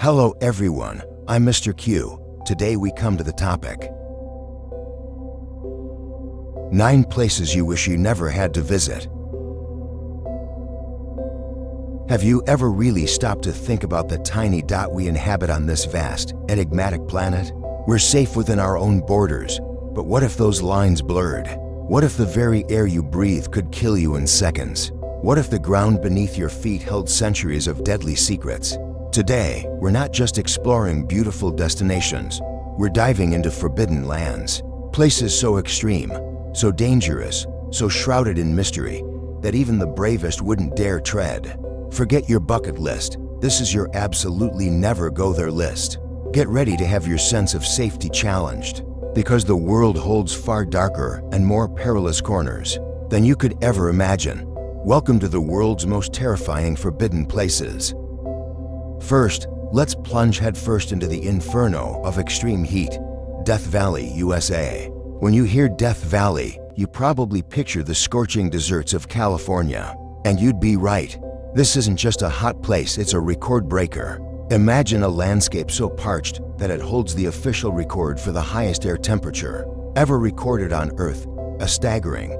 Hello everyone, I'm Mr. Q. Today we come to the topic 9 places you wish you never had to visit. Have you ever really stopped to think about the tiny dot we inhabit on this vast, enigmatic planet? We're safe within our own borders, but what if those lines blurred? What if the very air you breathe could kill you in seconds? What if the ground beneath your feet held centuries of deadly secrets? Today, we're not just exploring beautiful destinations, we're diving into forbidden lands. Places so extreme, so dangerous, so shrouded in mystery, that even the bravest wouldn't dare tread. Forget your bucket list, this is your absolutely never go there list. Get ready to have your sense of safety challenged, because the world holds far darker and more perilous corners than you could ever imagine. Welcome to the world's most terrifying forbidden places. First, let's plunge headfirst into the inferno of extreme heat, Death Valley, USA. When you hear Death Valley, you probably picture the scorching deserts of California. And you'd be right. This isn't just a hot place, it's a record breaker. Imagine a landscape so parched that it holds the official record for the highest air temperature ever recorded on Earth, a staggering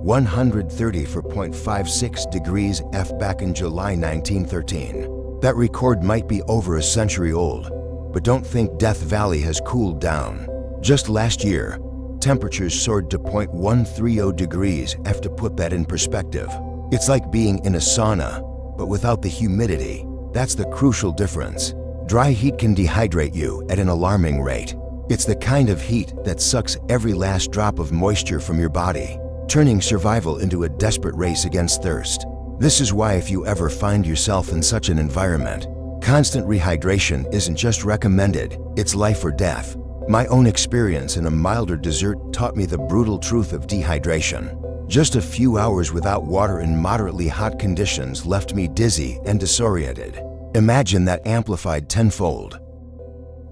134.56 degrees F back in July 1913. That record might be over a century old, but don't think Death Valley has cooled down. Just last year, temperatures soared to 0.130 degrees F. To put that in perspective, it's like being in a sauna, but without the humidity. That's the crucial difference. Dry heat can dehydrate you at an alarming rate. It's the kind of heat that sucks every last drop of moisture from your body, turning survival into a desperate race against thirst. This is why if you ever find yourself in such an environment, constant rehydration isn't just recommended, it's life or death. My own experience in a milder desert taught me the brutal truth of dehydration. Just a few hours without water in moderately hot conditions left me dizzy and disoriented. Imagine that amplified tenfold.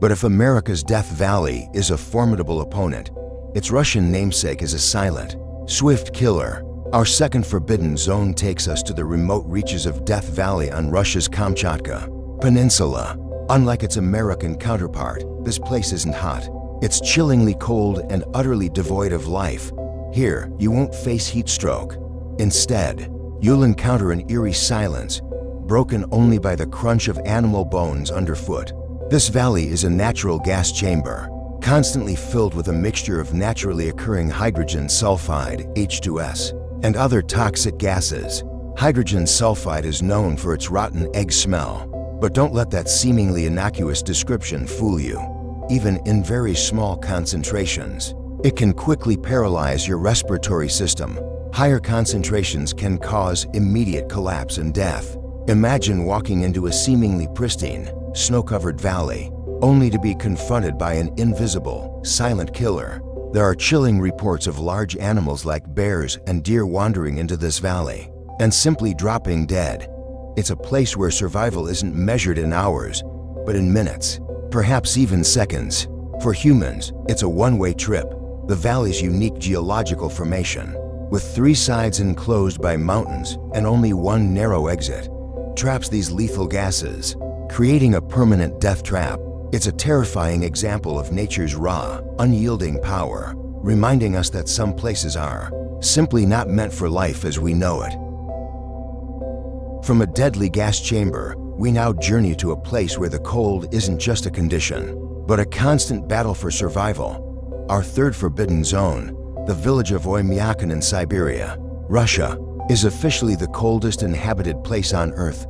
But if America's Death Valley is a formidable opponent, its Russian namesake is a silent, swift killer. Our second forbidden zone takes us to the remote reaches of Death Valley on Russia's Kamchatka Peninsula. Unlike its American counterpart, this place isn't hot. It's chillingly cold and utterly devoid of life. Here, you won't face heat stroke. Instead, you'll encounter an eerie silence, broken only by the crunch of animal bones underfoot. This valley is a natural gas chamber, constantly filled with a mixture of naturally occurring hydrogen sulfide, H2S, and other toxic gases. Hydrogen sulfide is known for its rotten egg smell, but don't let that seemingly innocuous description fool you. Even in very small concentrations, it can quickly paralyze your respiratory system. Higher concentrations can cause immediate collapse and death. Imagine walking into a seemingly pristine, snow-covered valley, only to be confronted by an invisible, silent killer. There are chilling reports of large animals like bears and deer wandering into this valley and simply dropping dead. It's a place where survival isn't measured in hours, but in minutes, perhaps even seconds. For humans, it's a one-way trip. The valley's unique geological formation, with 3 sides enclosed by mountains and only one narrow exit, traps these lethal gases, creating a permanent death trap. It's a terrifying example of nature's raw, unyielding power, reminding us that some places are simply not meant for life as we know it. From a deadly gas chamber, we now journey to a place where the cold isn't just a condition, but a constant battle for survival. Our third forbidden zone, the village of Oymyakon in Siberia, Russia, is officially the coldest inhabited place on Earth,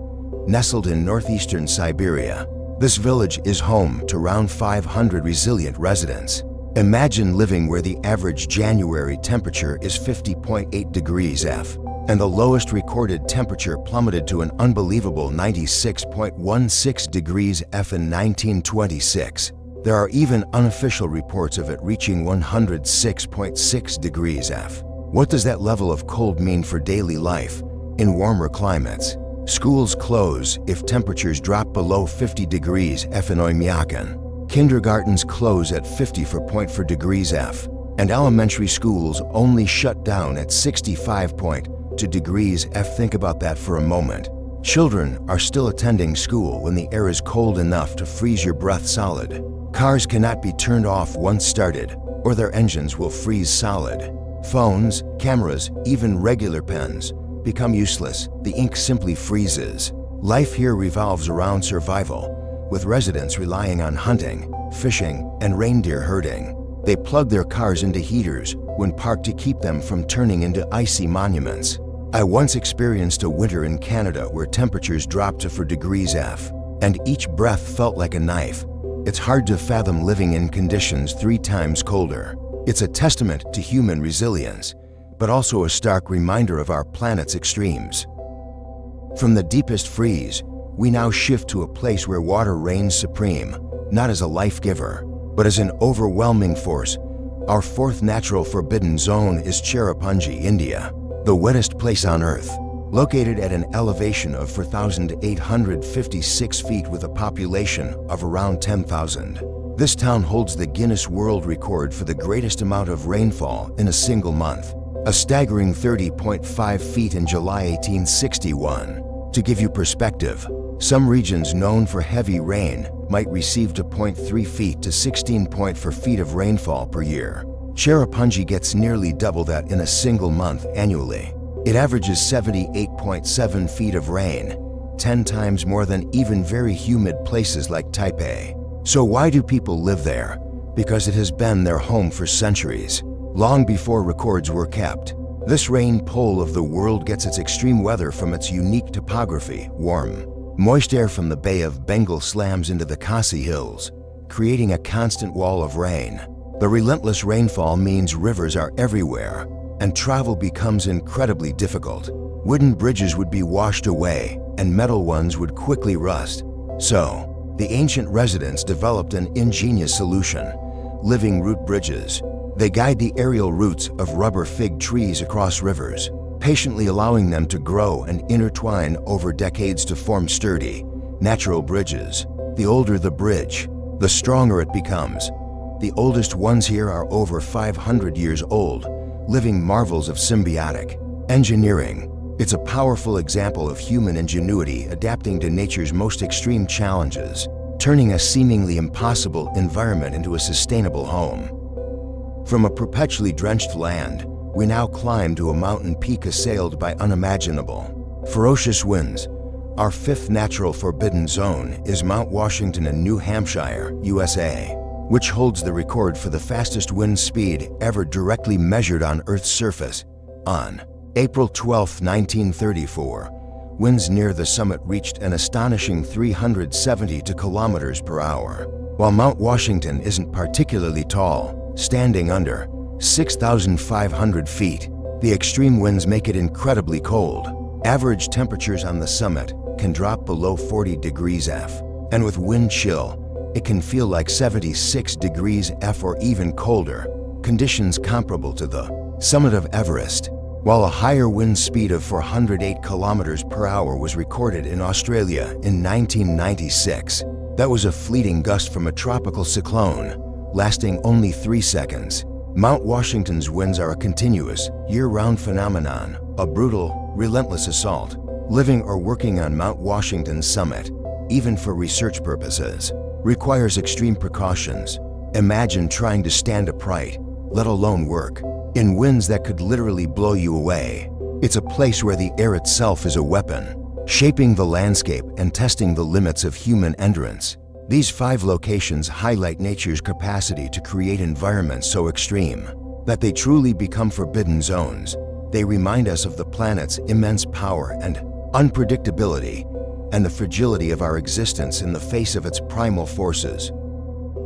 nestled in northeastern Siberia. This village is home to around 500 resilient residents. Imagine living where the average January temperature is 50.8 degrees F, and the lowest recorded temperature plummeted to an unbelievable 96.16 degrees F in 1926. There are even unofficial reports of it reaching 106.6 degrees F. What does that level of cold mean for daily life in warmer climates? Schools close if temperatures drop below 50 degrees F in Oymyakon. Kindergartens close at 54 degrees F, and elementary schools only shut down at 65.2 degrees F. Think about that for a moment. Children are still attending school when the air is cold enough to freeze your breath solid. Cars cannot be turned off once started, or their engines will freeze solid. Phones, cameras, even regular pens become useless. The ink simply freezes. Life here revolves around survival, with residents relying on hunting, fishing, and reindeer herding. They plug their cars into heaters when parked to keep them from turning into icy monuments. I once experienced a winter in Canada where temperatures dropped to 4 degrees F, and each breath felt like a knife. It's hard to fathom living in conditions 3 times colder. It's a testament to human resilience, but also a stark reminder of our planet's extremes. From the deepest freeze, we now shift to a place where water reigns supreme, not as a life giver, but as an overwhelming force. Our 4th natural forbidden zone is Cherrapunji, India, the wettest place on Earth. Located at an elevation of 4,856 feet with a population of around 10,000. This town holds the Guinness World Record for the greatest amount of rainfall in a single month, a staggering 30.5 feet in July 1861. To give you perspective, some regions known for heavy rain might receive 2.3 feet to 16.4 feet of rainfall per year. Cherrapunji gets nearly double that in a single month annually. It averages 78.7 feet of rain, 10 times more than even very humid places like Taipei. So why do people live there? Because it has been their home for centuries, long before records were kept. This rain pole of the world gets its extreme weather from its unique topography. Warm, moist air from the Bay of Bengal slams into the Khasi Hills, creating a constant wall of rain. The relentless rainfall means rivers are everywhere, and travel becomes incredibly difficult. Wooden bridges would be washed away, and metal ones would quickly rust. So, the ancient residents developed an ingenious solution: living root bridges. They guide the aerial roots of rubber fig trees across rivers, patiently allowing them to grow and intertwine over decades to form sturdy, natural bridges. The older the bridge, the stronger it becomes. The oldest ones here are over 500 years old, living marvels of symbiotic engineering. It's a powerful example of human ingenuity adapting to nature's most extreme challenges, turning a seemingly impossible environment into a sustainable home. From a perpetually drenched land, we now climb to a mountain peak assailed by unimaginable, ferocious winds. Our 5th natural forbidden zone is Mount Washington in New Hampshire, USA, which holds the record for the fastest wind speed ever directly measured on Earth's surface. On April 12, 1934, winds near the summit reached an astonishing 372 kilometers per hour. While Mount Washington isn't particularly tall, standing under 6,500 feet, the extreme winds make it incredibly cold. Average temperatures on the summit can drop below 40 degrees F, and with wind chill, it can feel like 76 degrees F or even colder, conditions comparable to the summit of Everest. While a higher wind speed of 408 kilometers per hour was recorded in Australia in 1996, that was a fleeting gust from a tropical cyclone, lasting only 3 seconds. Mount Washington's winds are a continuous, year-round phenomenon, a brutal, relentless assault. Living or working on Mount Washington's summit, even for research purposes, requires extreme precautions. Imagine trying to stand upright, let alone work, in winds that could literally blow you away. It's a place where the air itself is a weapon, shaping the landscape and testing the limits of human endurance. These 5 locations highlight nature's capacity to create environments so extreme that they truly become forbidden zones. They remind us of the planet's immense power and unpredictability, and the fragility of our existence in the face of its primal forces.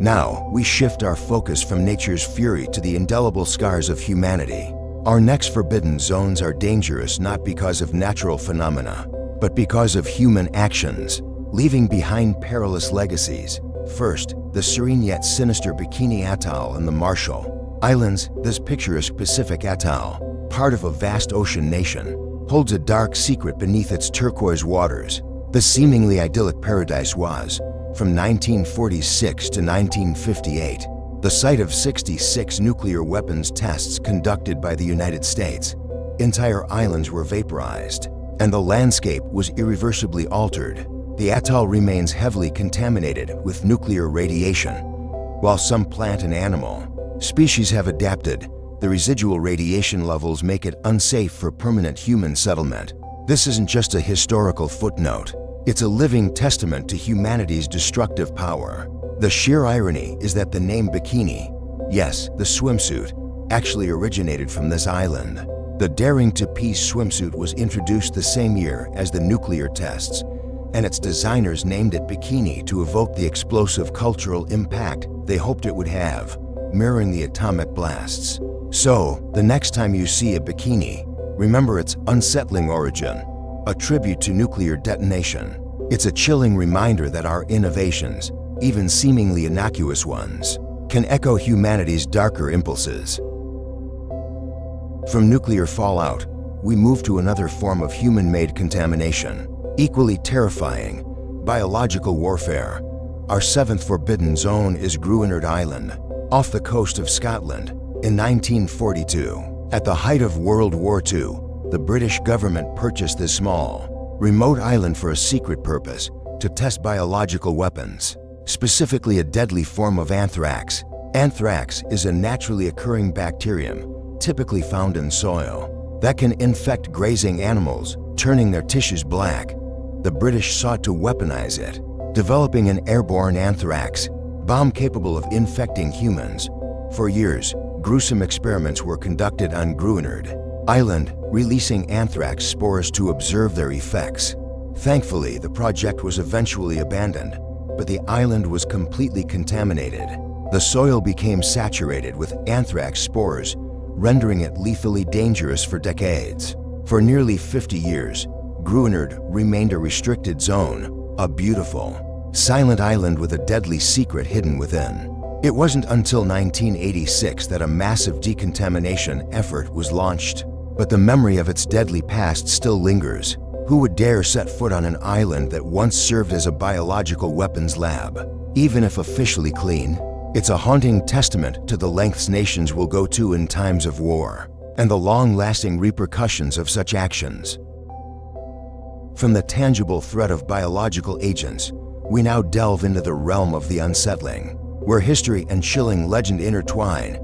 Now, we shift our focus from nature's fury to the indelible scars of humanity. Our next forbidden zones are dangerous not because of natural phenomena, but because of human actions, leaving behind perilous legacies. First, the serene yet sinister Bikini Atoll in the Marshall Islands. This picturesque Pacific atoll, part of a vast ocean nation, holds a dark secret beneath its turquoise waters. The seemingly idyllic paradise was, from 1946 to 1958, the site of 66 nuclear weapons tests conducted by the United States. Entire islands were vaporized, and the landscape was irreversibly altered. The atoll remains heavily contaminated with nuclear radiation. While some plant and animal species have adapted, the residual radiation levels make it unsafe for permanent human settlement. This isn't just a historical footnote. It's a living testament to humanity's destructive power. The sheer irony is that the name bikini, yes, the swimsuit, actually originated from this island. The Daring to Peace swimsuit was introduced the same year as the nuclear tests, and its designers named it Bikini to evoke the explosive cultural impact they hoped it would have, mirroring the atomic blasts. So, the next time you see a bikini, remember its unsettling origin, a tribute to nuclear detonation. It's a chilling reminder that our innovations, even seemingly innocuous ones, can echo humanity's darker impulses. From nuclear fallout, we move to another form of human-made contamination, equally terrifying: biological warfare. Our seventh forbidden zone is Gruinard Island, off the coast of Scotland. In 1942, at the height of World War II, the British government purchased this small, remote island for a secret purpose: to test biological weapons, specifically a deadly form of anthrax. Anthrax is a naturally occurring bacterium, typically found in soil, that can infect grazing animals, turning their tissues black. The British sought to weaponize it, developing an airborne anthrax bomb capable of infecting humans. For years, gruesome experiments were conducted on Gruinard Island, releasing anthrax spores to observe their effects. Thankfully, the project was eventually abandoned, but the island was completely contaminated. The soil became saturated with anthrax spores, rendering it lethally dangerous for decades. For nearly 50 years, Gruinard remained a restricted zone, a beautiful, silent island with a deadly secret hidden within. It wasn't until 1986 that a massive decontamination effort was launched. But the memory of its deadly past still lingers. Who would dare set foot on an island that once served as a biological weapons lab? Even if officially clean, it's a haunting testament to the lengths nations will go to in times of war, and the long-lasting repercussions of such actions. From the tangible threat of biological agents, we now delve into the realm of the unsettling, where history and chilling legend intertwine.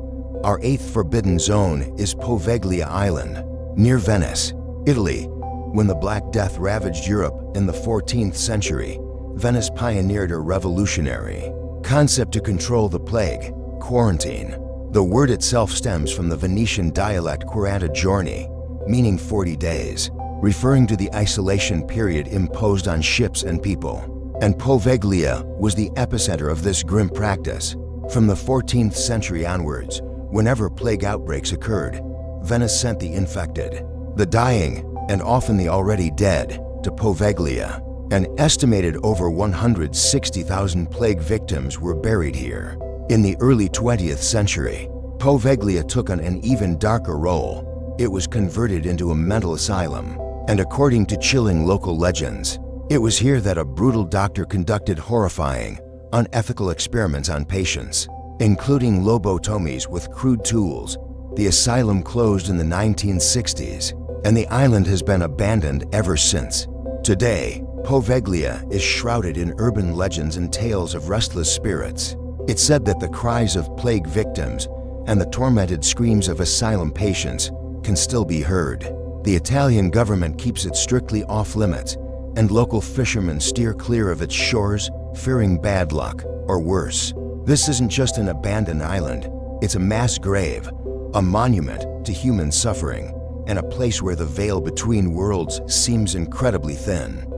Our eighth forbidden zone is Poveglia Island, near Venice, Italy. When the Black Death ravaged Europe in the 14th century, Venice pioneered a revolutionary concept to control the plague: quarantine. The word itself stems from the Venetian dialect 40 giorni, meaning 40 days, referring to the isolation period imposed on ships and people. And Poveglia was the epicenter of this grim practice. From the 14th century onwards, whenever plague outbreaks occurred, Venice sent the infected, the dying, and often the already dead, to Poveglia. An estimated over 160,000 plague victims were buried here. In the early 20th century, Poveglia took on an even darker role. It was converted into a mental asylum, and according to chilling local legends, it was here that a brutal doctor conducted horrifying, unethical experiments on patients, including lobotomies with crude tools. The asylum closed in the 1960s, and the island has been abandoned ever since. Today, Poveglia is shrouded in urban legends and tales of restless spirits. It's said that the cries of plague victims and the tormented screams of asylum patients can still be heard. The Italian government keeps it strictly off-limits, and local fishermen steer clear of its shores, fearing bad luck, or worse. This isn't just an abandoned island, it's a mass grave, a monument to human suffering, and a place where the veil between worlds seems incredibly thin.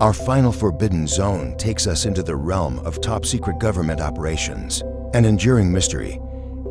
Our final forbidden zone takes us into the realm of top-secret government operations, an enduring mystery.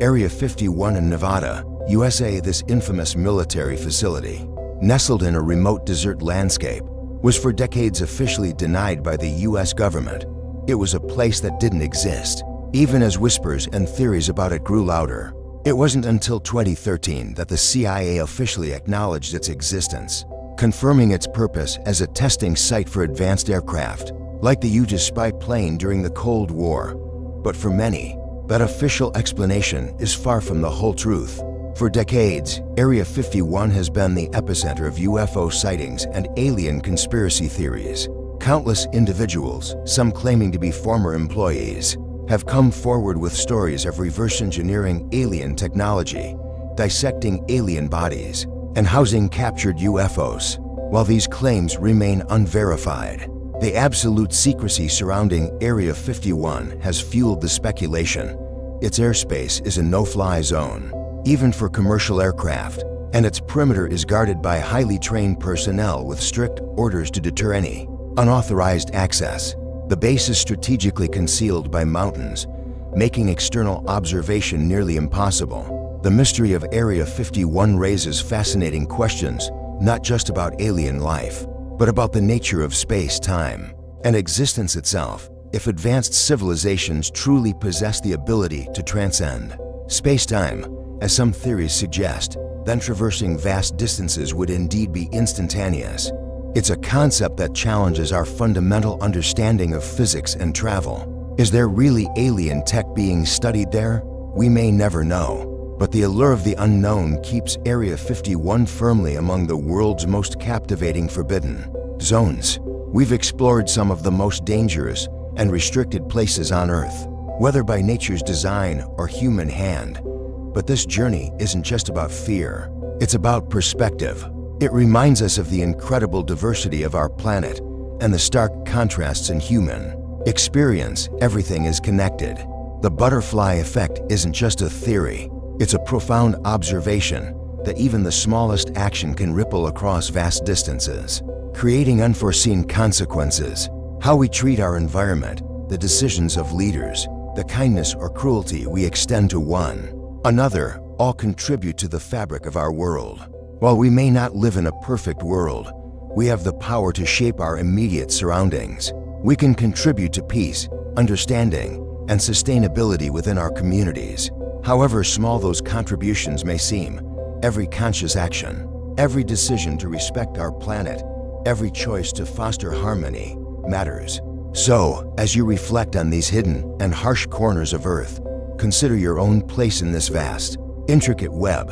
Area 51 in Nevada, USA. This infamous military facility, nestled in a remote desert landscape, was for decades officially denied by the US government. It was a place that didn't exist, even as whispers and theories about it grew louder. It wasn't until 2013 that the CIA officially acknowledged its existence, confirming its purpose as a testing site for advanced aircraft, like the U-2 spy plane during the Cold War. But for many, that official explanation is far from the whole truth. For decades, Area 51 has been the epicenter of UFO sightings and alien conspiracy theories. Countless individuals, some claiming to be former employees, have come forward with stories of reverse engineering alien technology, dissecting alien bodies, and housing captured UFOs. While these claims remain unverified, the absolute secrecy surrounding Area 51 has fueled the speculation. Its airspace is a no-fly zone, even for commercial aircraft, and its perimeter is guarded by highly trained personnel with strict orders to deter any unauthorized access. The base is strategically concealed by mountains, making external observation nearly impossible. The mystery of Area 51 raises fascinating questions, not just about alien life, but about the nature of space-time and existence itself. If advanced civilizations truly possess the ability to transcend space-time, as some theories suggest, then traversing vast distances would indeed be instantaneous. It's a concept that challenges our fundamental understanding of physics and travel. Is there really alien tech being studied there? We may never know, but the allure of the unknown keeps Area 51 firmly among the world's most captivating forbidden zones. We've explored some of the most dangerous and restricted places on Earth, whether by nature's design or human hand. But this journey isn't just about fear, it's about perspective. It reminds us of the incredible diversity of our planet and the stark contrasts in human experience. Everything is connected. The butterfly effect isn't just a theory, it's a profound observation that even the smallest action can ripple across vast distances, creating unforeseen consequences. How we treat our environment, the decisions of leaders, the kindness or cruelty we extend to one another, all contribute to the fabric of our world. While we may not live in a perfect world, we have the power to shape our immediate surroundings. We can contribute to peace, understanding, and sustainability within our communities. However small those contributions may seem, every conscious action, every decision to respect our planet, every choice to foster harmony matters. So, as you reflect on these hidden and harsh corners of Earth, consider your own place in this vast, intricate web.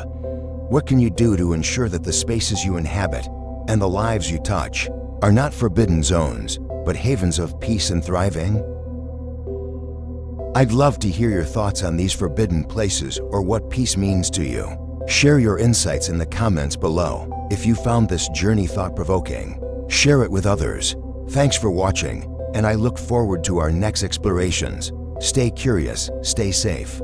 What can you do to ensure that the spaces you inhabit and the lives you touch are not forbidden zones, but havens of peace and thriving? I'd love to hear your thoughts on these forbidden places or what peace means to you. Share your insights in the comments below. If you found this journey thought-provoking, share it with others. Thanks for watching, and I look forward to our next explorations. Stay curious, stay safe.